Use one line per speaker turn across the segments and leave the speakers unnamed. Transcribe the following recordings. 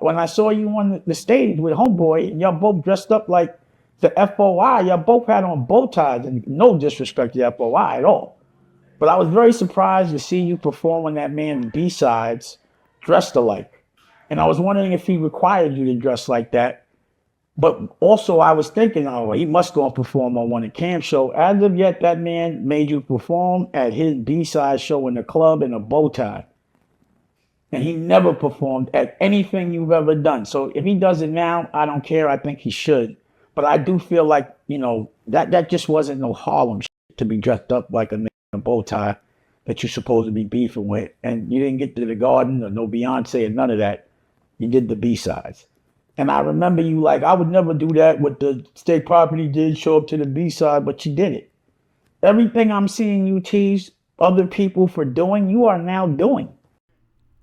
When I saw you on the stage with Homeboy, and y'all both dressed up like the FOI, y'all both had on bow ties, and no disrespect to the FOI at all. But I was very surprised to see you perform on that man's B-sides dressed alike. And I was wondering if he required you to dress like that. But also I was thinking, oh, he must go and perform on one of Cam's show. As of yet, that man made you perform at his B-side show in the club in a bow tie. And he never performed at anything you've ever done. So if he does it now, I don't care. I think he should. But I do feel like, that just wasn't no Harlem shit to be dressed up like a nigga in a bow tie that you're supposed to be beefing with. And you didn't get to the Garden or no Beyonce or none of that. You did the B-sides. And I remember you like, I would never do that. What the State Property did, show up to the B-side, but you did it. Everything I'm seeing you tease other people for doing, you are now doing.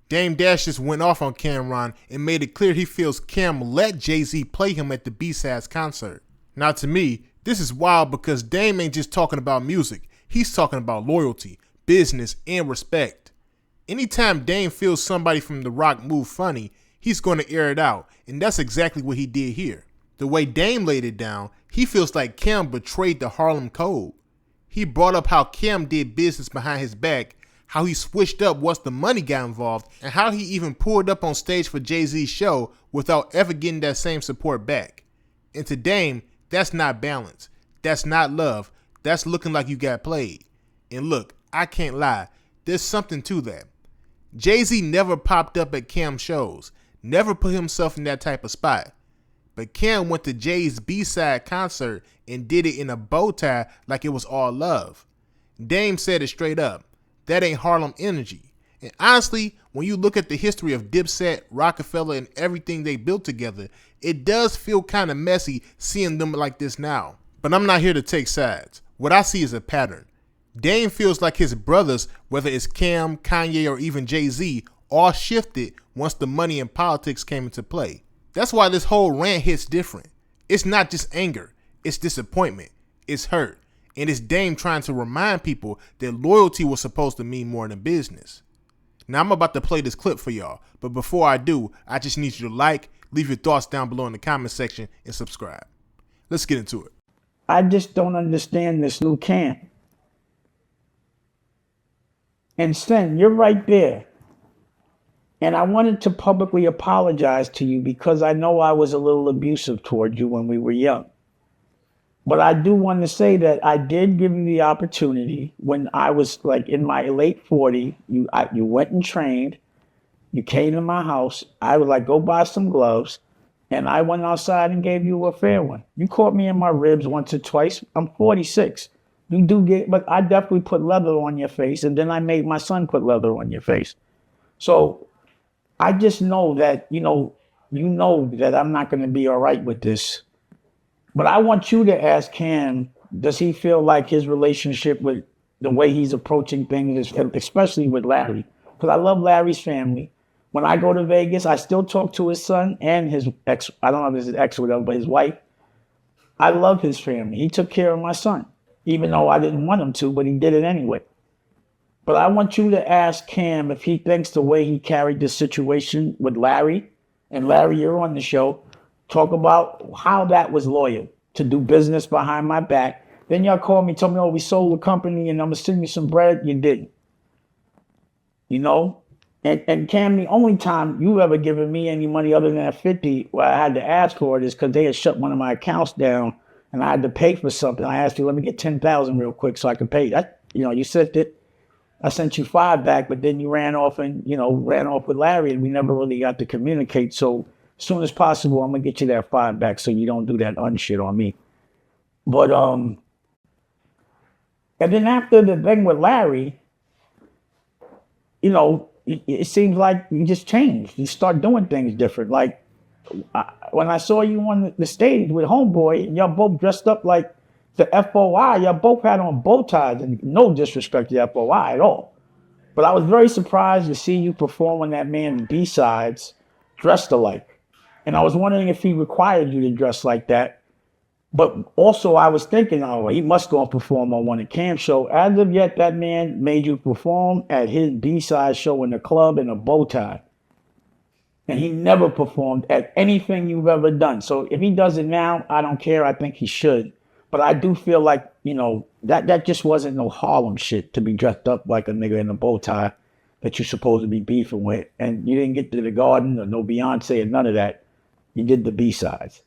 Dame Dash just went off on Cameron and made it clear he feels Cam let Jay-Z play him at the B-sides concert. Now to me, this is wild because Dame ain't just talking about music. He's talking about loyalty, business, and respect. Anytime Dame feels somebody from The Rock move funny, he's going to air it out, and that's exactly what he did here. The way Dame laid it down, he feels like Cam betrayed the Harlem Code. He brought up how Cam did business behind his back, how he switched up once the money got involved, and how he even pulled up on stage for Jay-Z's show without ever getting that same support back. And to Dame, that's not balance. That's not love. That's looking like you got played. And look, I can't lie, there's something to that. Jay-Z never popped up at Cam's shows, never put himself in that type of spot. But Cam went to Jay's B-side concert and did it in a bow tie like it was all love. Dame said it straight up. That ain't Harlem energy. And honestly, when you look at the history of Dipset, Rockefeller, and everything they built together, it does feel kind of messy seeing them like this now. But I'm not here to take sides. What I see is a pattern. Dame feels like his brothers, whether it's Cam, Kanye, or even Jay-Z, all shifted once the money and politics came into play. That's why this whole rant hits different. It's not just anger, it's disappointment, it's hurt, and it's Dame trying to remind people that loyalty was supposed to mean more than business. Now I'm about to play this clip for y'all, but before I do, I just need you to like, leave your thoughts down below in the comment section, and subscribe. Let's get into it.
I just don't understand this new Cam. And Sen, you're right there. And I wanted to publicly apologize to you because I know I was a little abusive toward you when we were young. But I do want to say that I did give you the opportunity when I was like in my late 40s. You went and trained. You came to my house. I would like go buy some gloves. And I went outside and gave you a fair one. You caught me in my ribs once or twice. I'm 46. You do get, but I definitely put leather on your face. And then I made my son put leather on your face. So I just know that, you know that I'm not going to be all right with this. But I want you to ask Cam, does he feel like his relationship with the way he's approaching things, especially with Larry? Because I love Larry's family. When I go to Vegas, I still talk to his son and his ex. I don't know if it's his ex or whatever, but his wife. I love his family. He took care of my son, even though I didn't want him to, but he did it anyway. But I want you to ask Cam if he thinks the way he carried this situation with Larry, and Larry, you're on the show, talk about how that was loyal to do business behind my back. Then y'all called me, told me, oh, we sold the company and I'm going to send you some bread. You didn't. You know? And Cam, the only time you ever given me any money other than that 50 where I had to ask for it is because they had shut one of my accounts down and I had to pay for something. I asked you, let me get 10,000 real quick so I could pay that. You sent it. I sent you 5 back, but then you ran off with Larry and we never really got to communicate. So as soon as possible, I'm going to get you that 5 back so you don't do that unshit on me. But, and then after the thing with Larry, it seems like you just changed. You start doing things different. Like when I saw you on the stage with Homeboy, and y'all both dressed up like the FOI, y'all both had on bow ties, and no disrespect to the FOI at all. But I was very surprised to see you perform on that man's B-sides dressed alike. And I was wondering if he required you to dress like that. But also I was thinking, oh, he must go and perform on one of Cam's show. As of yet, that man made you perform at his B-side show in the club in a bow tie. And he never performed at anything you've ever done. So if he does it now, I don't care. I think he should. But I do feel like, that just wasn't no Harlem shit to be dressed up like a nigga in a bow tie that you're supposed to be beefing with. And you didn't get to the Garden or no Beyonce or none of that. You did the B-sides.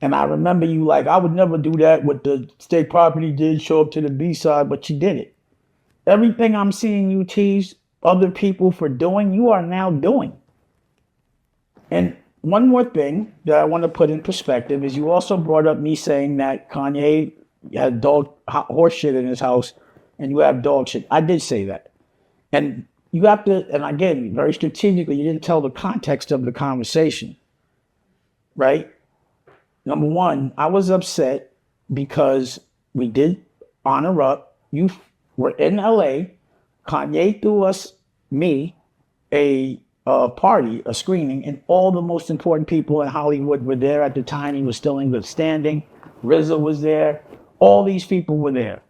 And I remember you like, I would never do that. What the State Property did, show up to the B-side, but you did it. Everything I'm seeing you tease other people for doing, you are now doing. And one more thing that I want to put in perspective is you also brought up me saying that Kanye had horse shit in his house and you have dog shit. I did say that. And you have to, and again, very strategically, you didn't tell the context of the conversation, right? Number one, I was upset because we did honor up. You were in LA. Kanye threw me, a party, a screening, and all the most important people in Hollywood were there at the time. He was still in good standing. RZA was there. All these people were there,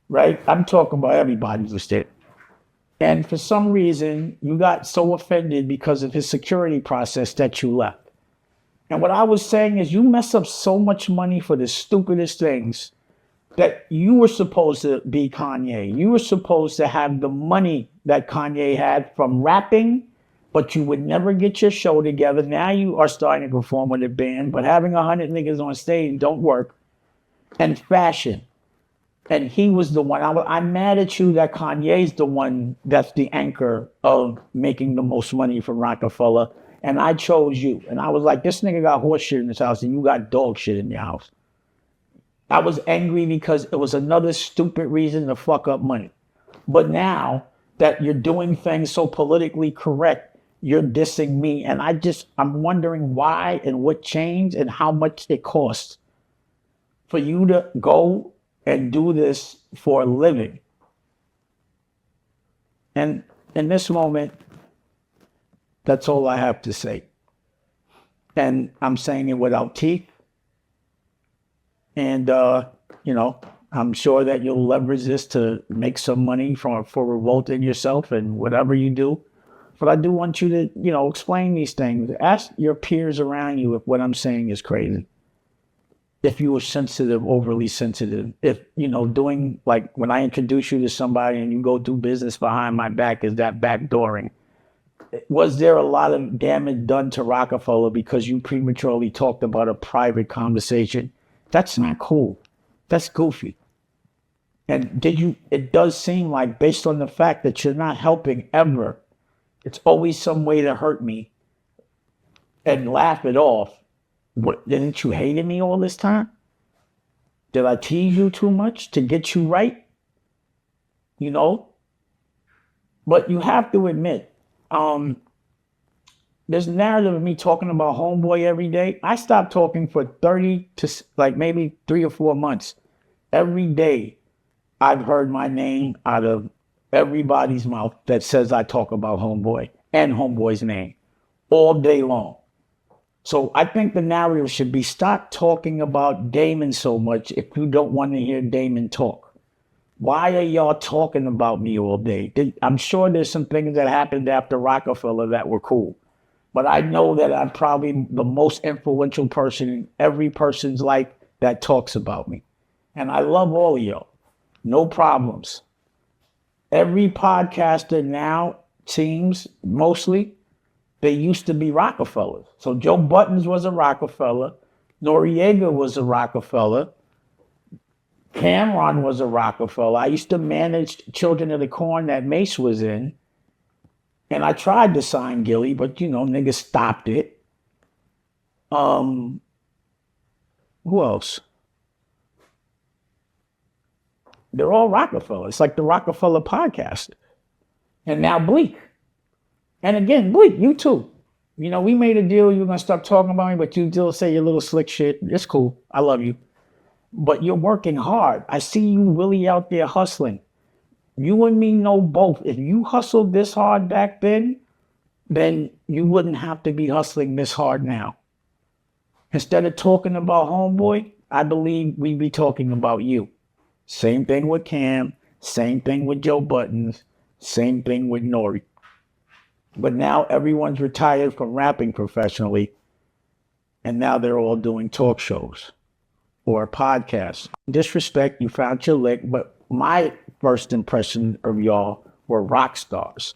right? I'm talking about everybody was there. And for some reason, you got so offended because of his security process that you left. And what I was saying is you mess up so much money for the stupidest things that you were supposed to be Kanye. You were supposed to have the money that Kanye had from rapping, but you would never get your show together. Now you are starting to perform with a band, but having 100 niggas on stage don't work. And fashion. And he was the one. I'm mad at you that Kanye's the one that's the anchor of making the most money from Rockefeller. And I chose you. And I was like, this nigga got horse shit in his house and you got dog shit in your house. I was angry because it was another stupid reason to fuck up money. But now that you're doing things so politically correct, you're dissing me. And I'm wondering why and what changed and how much it costs for you to go and do this for a living. And in this moment, that's all I have to say. And I'm saying it without teeth. And, I'm sure that you'll leverage this to make some money for revolting yourself and whatever you do. But I do want you to, explain these things. Ask your peers around you if what I'm saying is crazy. If you were sensitive, overly sensitive. If, doing like when I introduce you to somebody and you go do business behind my back, is that backdooring? Was there a lot of damage done to Rockefeller because you prematurely talked about a private conversation? That's not cool. That's goofy. And it does seem like, based on the fact that you're not helping ever, it's always some way to hurt me and laugh it off. What, didn't you hate me all this time? Did I tease you too much to get you right? But you have to admit, there's a narrative of me talking about Homeboy every day. I stopped talking for 30 to like maybe 3 or 4 months. Every day, I've heard my name out of everybody's mouth that says I talk about Homeboy and Homeboy's name all day long. So I think the narrative should be stop talking about Damon so much if you don't want to hear Damon talk. Why are y'all talking about me all day? I'm sure there's some things that happened after Rockefeller that were cool. But I know that I'm probably the most influential person in every person's life that talks about me. And I love all of y'all. No problems. Every podcaster now seems, mostly, they used to be Rockefellers. So Joe Buttons was a Rockefeller. Noriega was a Rockefeller. Cameron was a Rockefeller. I used to manage Children of the Corn that Mace was in. And I tried to sign Gilly, but, niggas stopped it. Who else? They're all Rockefeller. It's like the Rockefeller podcast. And now Bleak. And again, Bleak, you too. We made a deal. You were going to stop talking about me, but you still say your little slick shit. It's cool. I love you. But you're working hard. I see you really out there hustling. You and me know both. If you hustled this hard back then you wouldn't have to be hustling this hard now. Instead of talking about Homeboy, I believe we'd be talking about you. Same thing with Cam. Same thing with Joe Buttons. Same thing with Nori. But now everyone's retired from rapping professionally, and now they're all doing talk shows or podcasts. Disrespect, you found your lick, but my first impression of y'all were rock stars.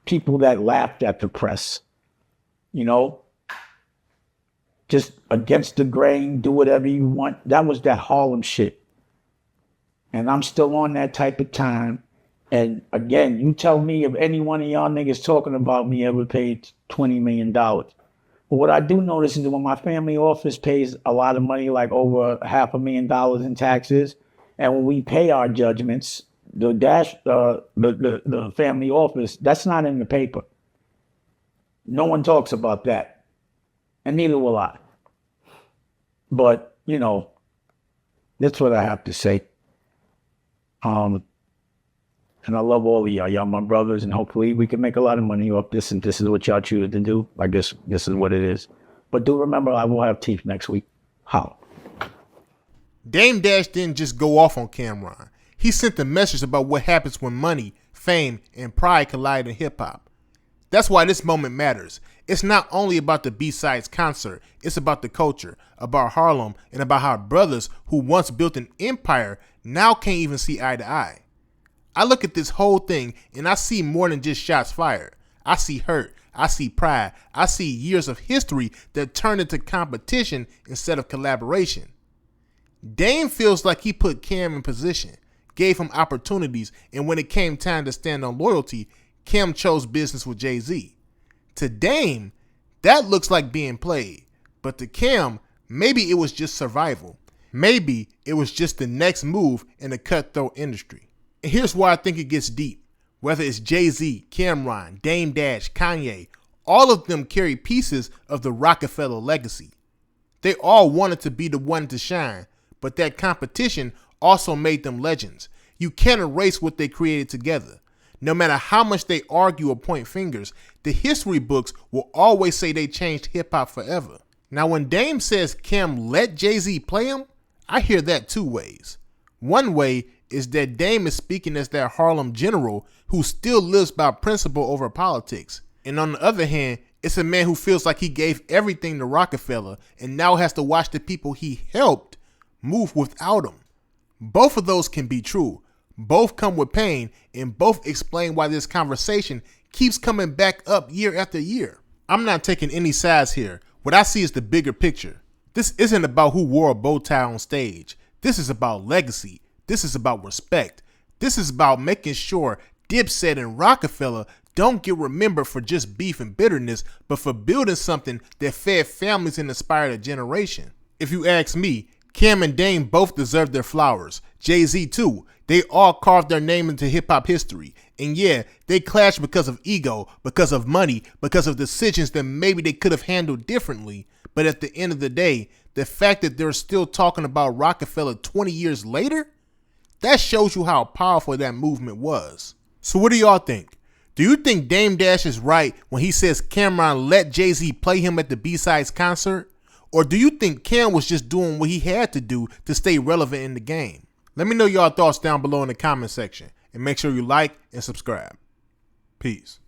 People that laughed at the press, you know, just against the grain, do whatever you want. That was that Harlem shit. And I'm still on that type of time. And again, you tell me if any one of y'all niggas talking about me ever paid $20 million. But what I do notice is that when my family office pays a lot of money, like over $500,000 in taxes, and when we pay our judgments, the family office, that's not in the paper. No one talks about that. And neither will I. But, you know, that's what I have to say. And I love all of y'all. Y'all my brothers, and hopefully we can make a lot of money off this, and this is what y'all choose to do. I guess this is what it is. But do remember, I will have teeth next week. Holla.
Dame Dash didn't just go off on Cameron. He sent a message about what happens when money, fame, and pride collide in hip-hop. That's why this moment matters. It's not only about the B-Sides concert, it's about the culture, about Harlem, and about how brothers who once built an empire now can't even see eye to eye. I look at this whole thing and I see more than just shots fired. I see hurt, I see pride, I see years of history that turned into competition instead of collaboration. Dame feels like he put Cam in position, gave him opportunities, and when it came time to stand on loyalty, Cam chose business with Jay-Z. To Dame, that looks like being played, but to Cam, maybe it was just survival. Maybe it was just the next move in a cutthroat industry. And here's why I think it gets deep. Whether it's Jay-Z, Cameron, Dame Dash, Kanye, all of them carry pieces of the Rockefeller legacy. They all wanted to be the one to shine, but that competition also made them legends. You can't erase what they created together. No matter how much they argue or point fingers, the history books will always say they changed hip-hop forever. Now when Dame says Cam let Jay-Z play him, I hear that two ways. One way is that Dame is speaking as that Harlem general who still lives by principle over politics. And on the other hand, it's a man who feels like he gave everything to Rockefeller and now has to watch the people he helped move without him. Both of those can be true. Both come with pain, and both explain why this conversation keeps coming back up year after year. I'm not taking any sides here. What I see is the bigger picture. This isn't about who wore a bow tie on stage. This is about legacy. This is about respect. This is about making sure Dipset and Rockefeller don't get remembered for just beef and bitterness, but for building something that fed families and inspired a generation. If you ask me, Cam and Dame both deserve their flowers. Jay-Z too. They all carved their name into hip-hop history. And yeah, they clashed because of ego, because of money, because of decisions that maybe they could have handled differently. But at the end of the day, the fact that they're still talking about Rockefeller 20 years later, that shows you how powerful that movement was. So what do y'all think? Do you think Dame Dash is right when he says Cameron let Jay-Z play him at the B-Sides concert? Or do you think Cam was just doing what he had to do to stay relevant in the game? Let me know y'all thoughts down below in the comment section, and make sure you like and subscribe. Peace.